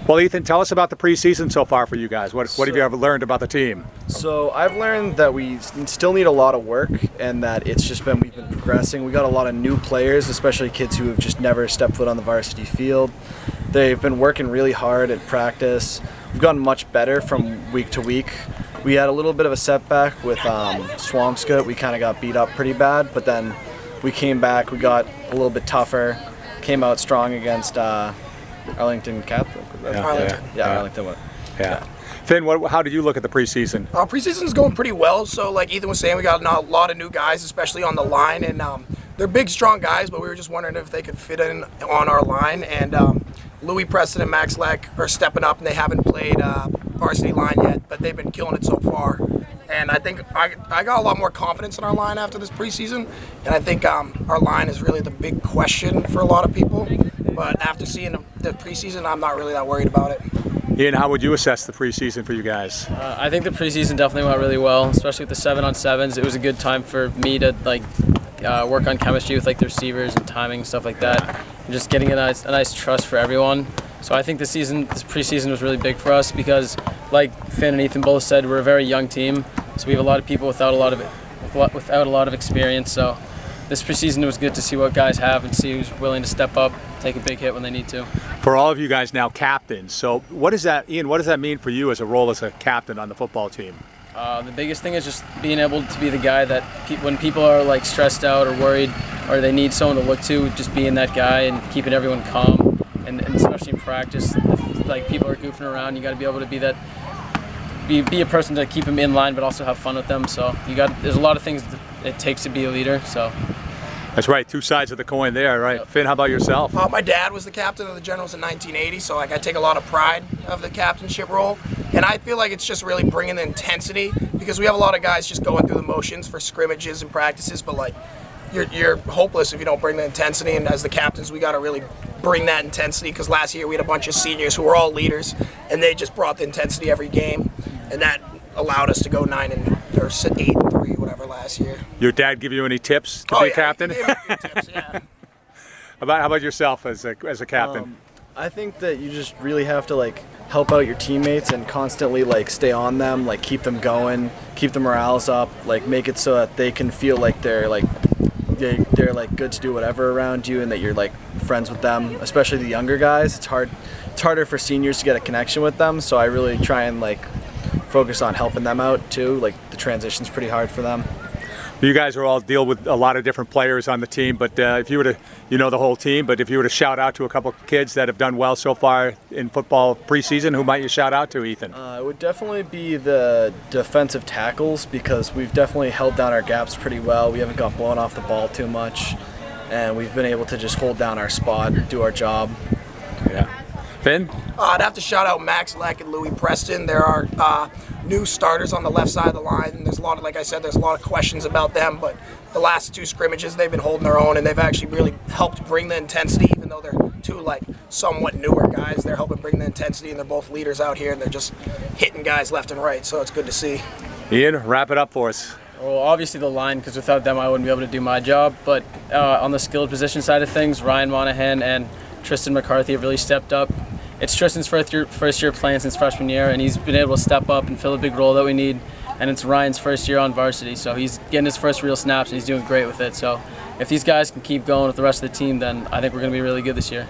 Well, Ethan, tell us about the preseason so far for you guys. What have you ever learned about the team? So I've learned that we still need a lot of work, and that we've been progressing. We got a lot of new players, especially kids who have just never stepped foot on the varsity field. They've been working really hard at practice. We've gotten much better from week to week. We had a little bit of a setback with Swampscott. We kind of got beat up pretty bad, but then we came back. We got a little bit tougher, came out strong against Arlington Catholic. Arlington. Arlington. Yeah. Finn, how did you look at the preseason? Preseason's going pretty well. So like Ethan was saying, we got a lot of new guys, especially on the line, and they're big, strong guys, but we were just wondering if they could fit in on our line. And Louis Preston and Max Leck are stepping up, and they haven't played varsity line yet, but they've been killing it so far. And I think I got a lot more confidence in our line after this preseason, and I think our line is really the big question for a lot of people. But after seeing the preseason, I'm not really that worried about it. Ian, how would you assess the preseason for you guys? I think the preseason definitely went really well, especially with the 7-on-7s. It was a good time for me to work on chemistry with the receivers and timing and stuff like that, and just getting a nice trust for everyone. So I think this preseason was really big for us because, like Finn and Ethan both said, we're a very young team, so we have a lot of people without a lot of experience. So this preseason, it was good to see what guys have and see who's willing to step up, take a big hit when they need to. For all of you guys now captains, so what does that mean for you as a role as a captain on the football team? The biggest thing is just being able to be the guy that when people are stressed out or worried or they need someone to look to, just being that guy and keeping everyone calm, and especially in practice, if people are goofing around, you got to be able to be that. Be a person to keep them in line, but also have fun with them. So there's a lot of things it takes to be a leader. So that's right, two sides of the coin there, right? Yep. Finn, how about yourself? My dad was the captain of the Generals in 1980, so I take a lot of pride of the captainship role. And I feel like it's just really bringing the intensity, because we have a lot of guys just going through the motions for scrimmages and practices, but you're hopeless if you don't bring the intensity. And as the captains, we got to really bring that intensity, because last year we had a bunch of seniors who were all leaders, and they just brought the intensity every game. And that allowed us to go 8-3, whatever, last year. Your dad give you any tips to be a captain? He gave me good tips, yeah. How about yourself as a captain? I think that you just really have to help out your teammates and constantly stay on them, keep them going, keep the morales up, make it so that they can feel like they're good to do whatever around you, and that you're friends with them, especially the younger guys. It's harder for seniors to get a connection with them, so I really try and focus on helping them out too. The transition's pretty hard for them. You guys are all deal with a lot of different players on the team, but if you were to, the whole team, but if you were to shout out to a couple kids that have done well so far in football preseason, who might you shout out to, Ethan? It would definitely be the defensive tackles, because we've definitely held down our gaps pretty well. We haven't got blown off the ball too much, and we've been able to just hold down our spot, do our job. Yeah. Finn? I'd have to shout out Max Leck and Louis Preston. There are new starters on the left side of the line, and there's a lot of questions about them, but the last two scrimmages, they've been holding their own, and they've actually really helped bring the intensity. Even though they're two somewhat newer guys, they're helping bring the intensity, and they're both leaders out here, and they're just hitting guys left and right, so it's good to see. Ian, wrap it up for us. Well, obviously the line, because without them I wouldn't be able to do my job, but on the skilled position side of things, Ryan Moynihan and Tristan McCarthy have really stepped up. It's Tristan's first year playing since freshman year, and he's been able to step up and fill a big role that we need. And it's Ryan's first year on varsity, so he's getting his first real snaps, and he's doing great with it. So if these guys can keep going with the rest of the team, then I think we're going to be really good this year.